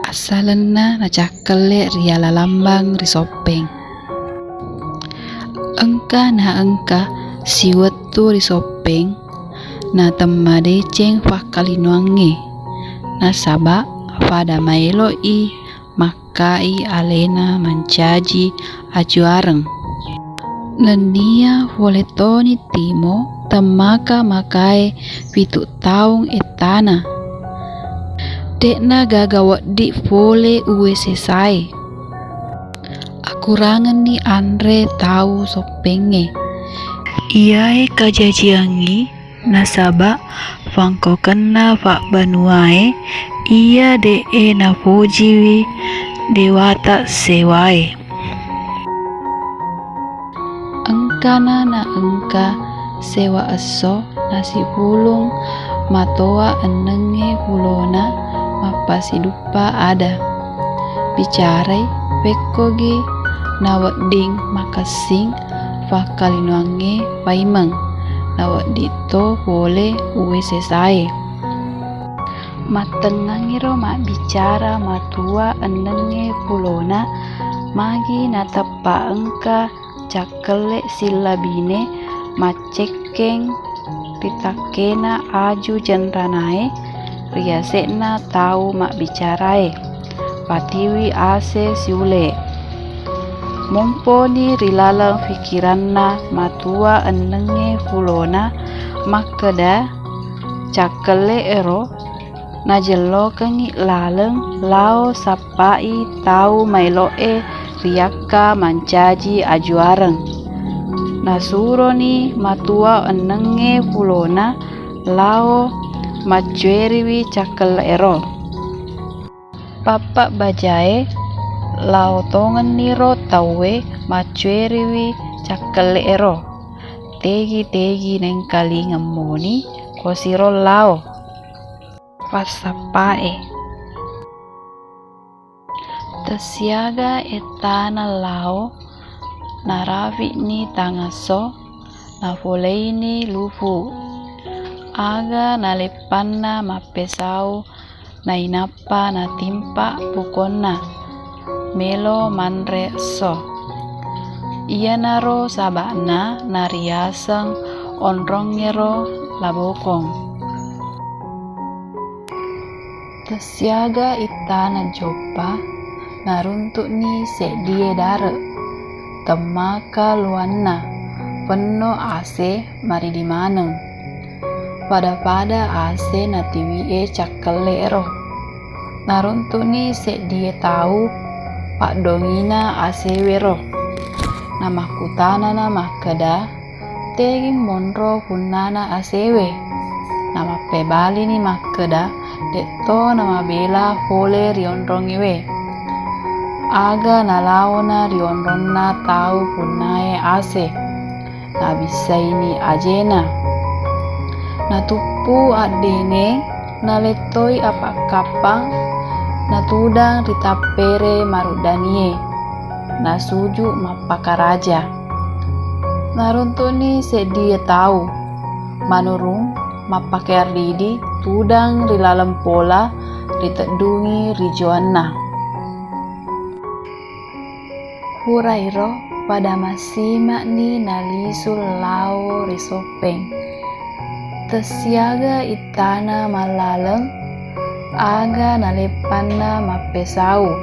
asalenna na cakele ria lalambang risopeng. Engka siwettu risopeng na temma deceng fakalinuange nasaba pada maelo i makai alena mancaji ajuareng. Nenia voletoni timo temaka makai pitu taung etana. Dekna gaga wadi vole uwe sesai. Akurangan ni Andre tahu sopenge. Iyae kajajiangi nasaba fangko kena pak banuae iya dee na pojiwi dewata sewae. Engkana na engka sewa eso nasi bulung matoa enenge bulona mapasi dupa ada. Bicarai pekogi na wedding makasing fakalinuange paimeng na weddito boleh uwe sesai. Matengangiro mak bicara matua enenge bulona magi na tepa engka cakele silabine macekeng pitakena aju jenranae riasekna tahu mak bicarae patiwi ase siule. Mumponi rilalang fikiranna matua enenge fulona makeda cakele ero najelo kengi laleng lao sapai tahu mailoe riaka mancaji ajuareng. Nasuro ni matua enenge fulona lao macueriwi cakele ero. Papa bajae lao tongen niro tawe macueriwi cakele ero. Tegi neng kali ngemoni kosiro lao pasapae. Tesiaga etana lao naravi ni tangaso na voleini lufu. Aga nalepanna mapesau na inapa na timpa pukonna melo manre so. Ia naro sabana nariaseng onrongero labokong. Tesiaga itana jopa naruntuk ni sedie dare temaka luanna penuh ase mari di maneng. Pada ase natiwie cakele ero. Naruntuk ni sedie tahu pak dongina asewero. Nama kutana nama keda teging monro punana asewe. Nama pebali ni makeda deto nama bela vole rionrongiwe. Aga nalaona rionronna tahu punae ase. Na bisa ini ajena. Na tupu adene na letoi apa kapang na tudang ritapere marudanie na suju mapakaraja. Naruntuni sedie tahu manurung mapake ardidi tudang rilalem pola ritedungi rijoanna. Hurairo pada masima ni nalisul lao risopeng. Tesiaga itana malaleng aga nalepanna mapesau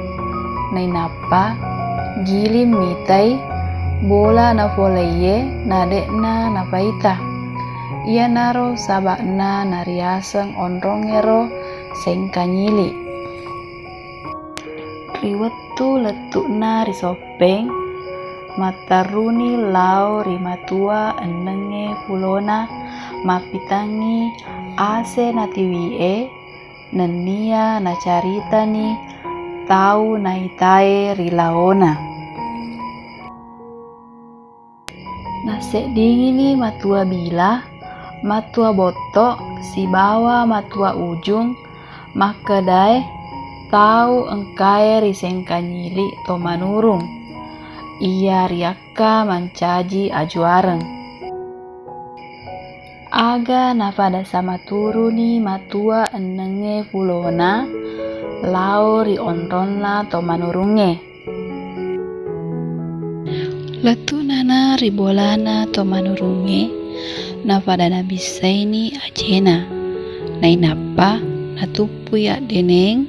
nainapa gilim mitai bola na voleye nadekna na paita. Ia naro sabakna nariaseng onrongero sengkanyili. Riwetu letukna risopeng mataruni lao rimatua enenge fulona mapitangi ase natiwie nenia na carita ni tahu naitae rilaona. Nasek dingini matua bila matua botok si bawa matua ujung makedai tahu engkae risengkanyili to manurung. Ia riaka mancaji ajuareng. Aga na pada sama turuni matua enenge fulona lau ri onronna to manurunge. Letu nana ribolana to manurunge na padana bisaini ajena nai napa na tupu ya deneng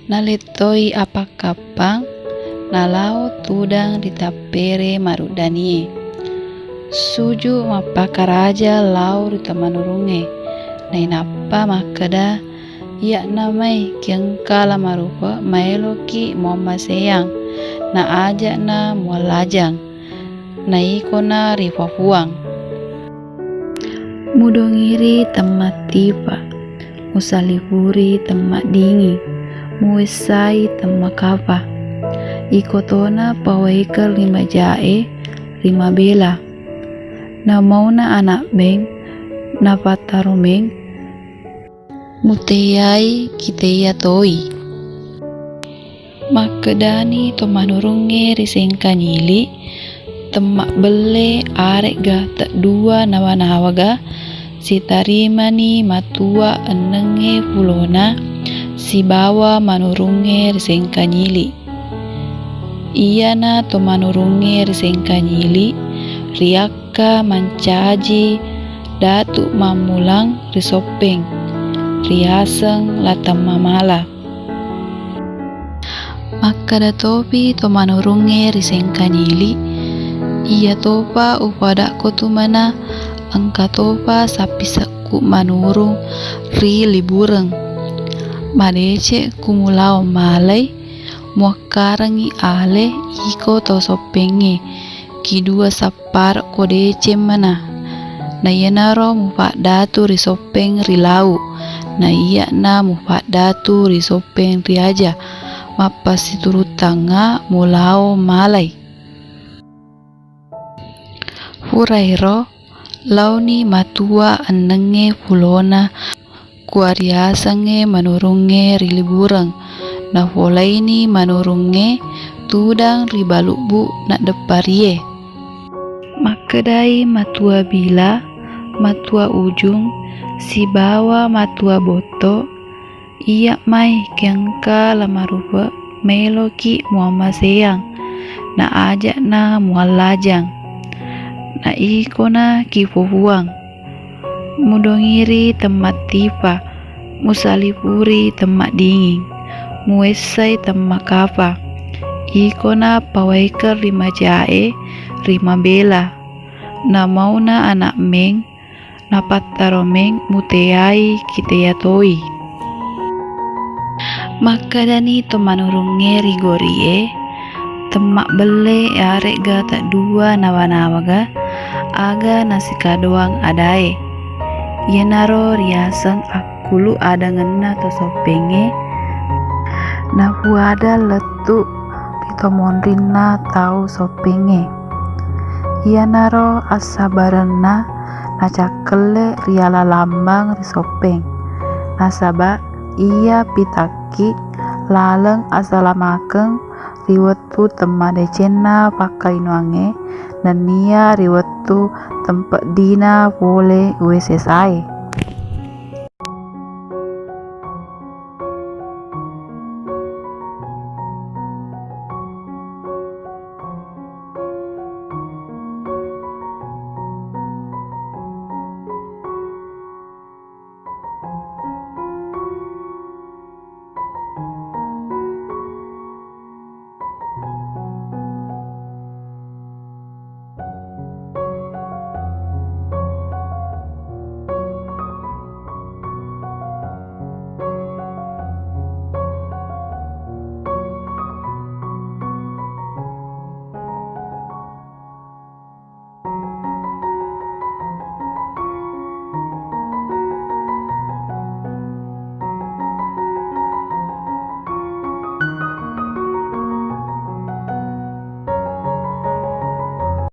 na letoi apa kapang na lau tudang ditapere marudanie suju mapakaraja lau rita manurunge nai napa makada ya namai kiangkala marupa maeloki moma seyang na aja na mualajang na ikona rifafuang mudongiri tempat tiba musalipuri tempat dingi muesai tempat kapa ikotona pawaikal 5 jae 5 bela na mauna anak beng na pataromeng muteyai kiteya toi makedani to manurunge risengka nyili temak bele arek ga tak dua nawa-nawa ga si tarima ni matua enenge pulona si bawa manurunge risengka nyili iya na to manurunge risengka nyili riaka mancaji datu mamulang risopeng riaseng latam mamala makada topi to manurunge risengka nyili iya topa upada kotumana angka topa sapi saku manurung ri libureng madece kumulau malai muakarangi ale iko to sopenge kidua sapar kodece mana na yenaro mupak datu risopeng rilau na iya na mupak datu risopeng riaja mapasi turut tanga mulau malai hurairo launi matua enenge pulona kuariasange manurunge rilibureng na folaini manurunge tudang ribalukbu nak deparie makedai matua bila matua ujung si bawa matua boto iya mai kiangka lamarupa meloki muama seyang na ajak na mualajang na ikona kifuhuang mudongiri tempat tipa musalipuri tempat dingin muesai tempat kapa ikona pawaikar 5 jae 5 bela na mauna anak meng na pataromeng muteyai kiteya toi makadani to manurunge rigorie temak bele arek ga tak dua nawa-nawa ga aga nasi kadoang adae yenaro riaseng akulu ada ngena to sopenge na puada letu pitomondrina tau sopenge yenaro asabarena na cakele riala lambang risopeng nasaba iya pitaki laleng asalamakeng riwetu temade cena pakai nuange dan nia riwetu tempat dina boleh wesesai